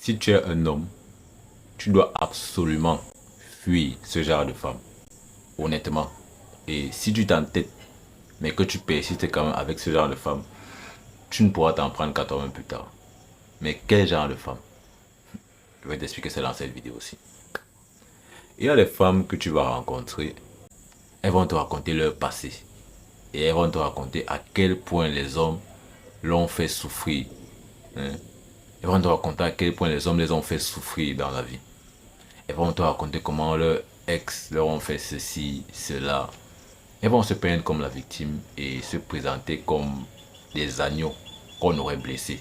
Si tu es un homme, tu dois absolument fuir ce genre de femme, honnêtement. Et si tu t'entêtes, mais que tu persistes quand même avec ce genre de femme, tu ne pourras t'en prendre qu'à toi-même plus tard. Mais quel genre de femme? Je vais t'expliquer ça dans cette vidéo aussi. Il y a des femmes que tu vas rencontrer, elles vont te raconter leur passé. Et elles vont te raconter à quel point les hommes l'ont fait souffrir. Hein. Elles vont te raconter à quel point les hommes les ont fait souffrir dans la vie. Elles vont te raconter comment leurs ex leur ont fait ceci, cela. Elles vont se peindre comme la victime et se présenter comme des agneaux qu'on aurait blessés.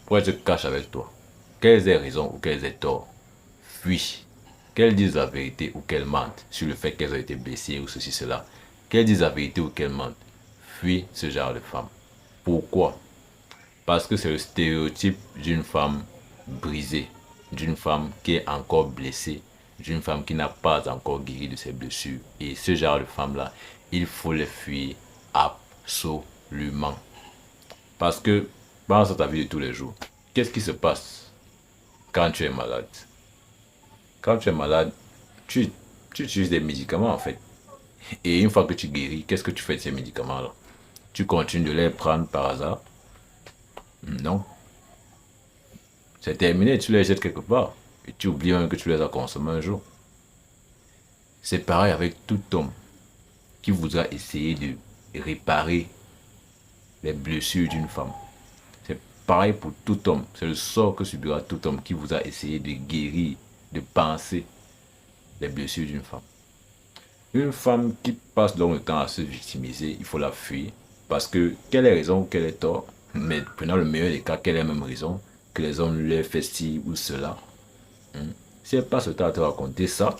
Pour être cash avec toi, qu'elles aient raison ou qu'elles aient tort, fuis. Qu'elles disent la vérité ou qu'elles mentent sur le fait qu'elles ont été blessées ou ceci, cela. Qu'elles disent la vérité ou qu'elles mentent, fuis ce genre de femme. Pourquoi? Parce que c'est le stéréotype d'une femme brisée, d'une femme qui est encore blessée, d'une femme qui n'a pas encore guéri de ses blessures. Et ce genre de femme-là, il faut les fuir absolument. Parce que, pense à ta vie de tous les jours. Qu'est-ce qui se passe quand tu es malade? Quand tu es malade, tu, tu utilises des médicaments en fait. Et une fois que tu guéris, qu'est-ce que tu fais de ces médicaments-là? Tu continues de les prendre par hasard? Non. C'est terminé, tu les jettes quelque part. Et tu oublies même que tu les as consommés un jour. C'est pareil avec tout homme qui voudra essayer de réparer les blessures d'une femme. C'est pareil pour tout homme. C'est le sort que subira tout homme qui voudra essayer de guérir, de penser les blessures d'une femme. Une femme qui passe donc le temps à se victimiser, il faut la fuir. Parce que, quelle est raison ou quel est tort, mais prenons le meilleur des cas, quelle est même raison, que les hommes lui fassent ci ou cela. Si elle passe le temps à te raconter ça,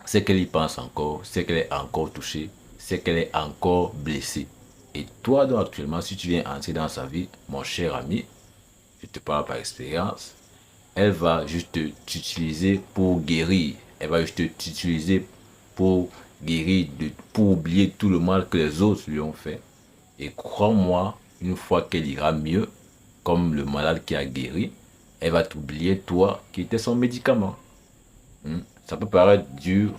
c'est qu'elle y pense encore, c'est qu'elle est encore touchée, c'est qu'elle est encore blessée. Et toi, donc actuellement, si tu viens entrer dans sa vie, mon cher ami, je te parle par expérience, elle va juste t'utiliser pour guérir. Elle va juste t'utiliser pour guérir, pour oublier tout le mal que les autres lui ont fait. Et crois-moi, une fois qu'elle ira mieux, comme le malade qui a guéri, elle va t'oublier toi qui étais son médicament. Ça peut paraître dur,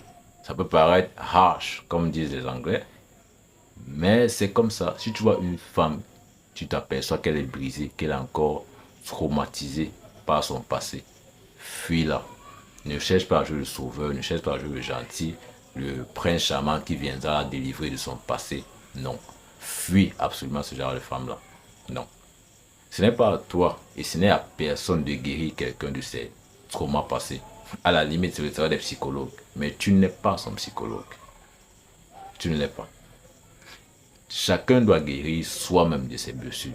ça peut paraître harsh, comme disent les Anglais, mais c'est comme ça. Si tu vois une femme, tu t'aperçois qu'elle est brisée, qu'elle est encore traumatisée par son passé. Fuis-la. Ne cherche pas à jouer le sauveur, ne cherche pas à jouer le gentil, le prince charmant qui viendra la délivrer de son passé. Non. Fuis absolument ce genre de femme-là. Non. Ce n'est pas à toi et ce n'est à personne de guérir quelqu'un de ses traumas passés. À la limite, c'est le travail des psychologues. Mais tu n'es pas son psychologue. Tu ne l'es pas. Chacun doit guérir soi-même de ses blessures.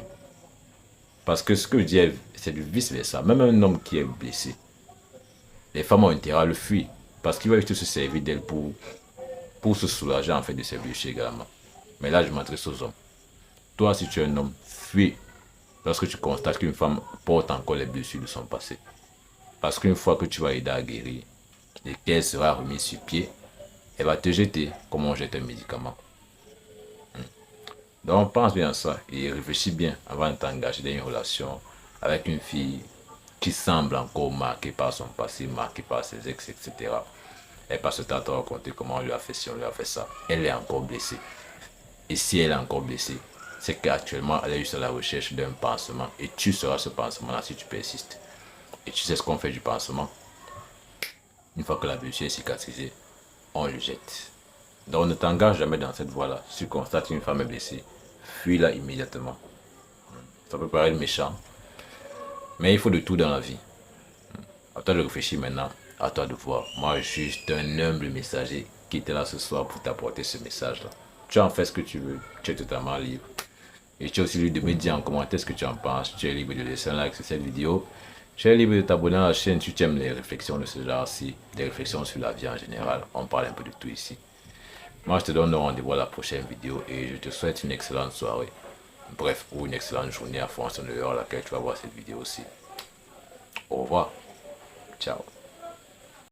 Parce que ce que je dis, c'est du vice-versa. Même un homme qui est blessé, les femmes ont intérêt à le fuir. Parce qu'il va juste se servir d'elle pour se soulager en fait de ses blessures également. Mais là, je m'adresse aux hommes. Toi, si tu es un homme, fuis lorsque tu constates qu'une femme porte encore les blessures de son passé. Parce qu'une fois que tu vas aider à guérir et qu'elle sera remise sur pied, elle va te jeter comme on jette un médicament. Donc pense bien à ça et réfléchis bien avant de t'engager dans une relation avec une fille qui semble encore marquée par son passé, marquée par ses ex, etc. Elle passe le temps à te raconter comment on lui a fait ci, on lui a fait ça. Elle est encore blessée. Et si elle est encore blessée, c'est qu'actuellement elle est juste à la recherche d'un pansement. Et tu seras ce pansement-là si tu persistes. Et tu sais ce qu'on fait du pansement. Une fois que la blessure est cicatrisée, on le jette. Donc ne t'engage jamais dans cette voie-là. Si tu constates qu'une femme est blessée, fuis-la immédiatement. Ça peut paraître méchant, mais il faut de tout dans la vie. À toi de réfléchir maintenant, à toi de voir. Moi, je suis juste un humble messager qui était là ce soir pour t'apporter ce message-là. Tu en fais ce que tu veux, tu es totalement libre. Et tu es aussi libre de me dire en commentaire ce que tu en penses. Tu es libre de laisser un like sur cette vidéo. Tu es libre de t'abonner à la chaîne si tu aimes les réflexions de ce genre-ci, des réflexions sur la vie en général. On parle un peu de tout ici. Moi, je te donne rendez-vous à la prochaine vidéo et je te souhaite une excellente soirée. Bref, ou une excellente journée à fonction de l'heure à laquelle tu vas voir cette vidéo aussi. Au revoir. Ciao.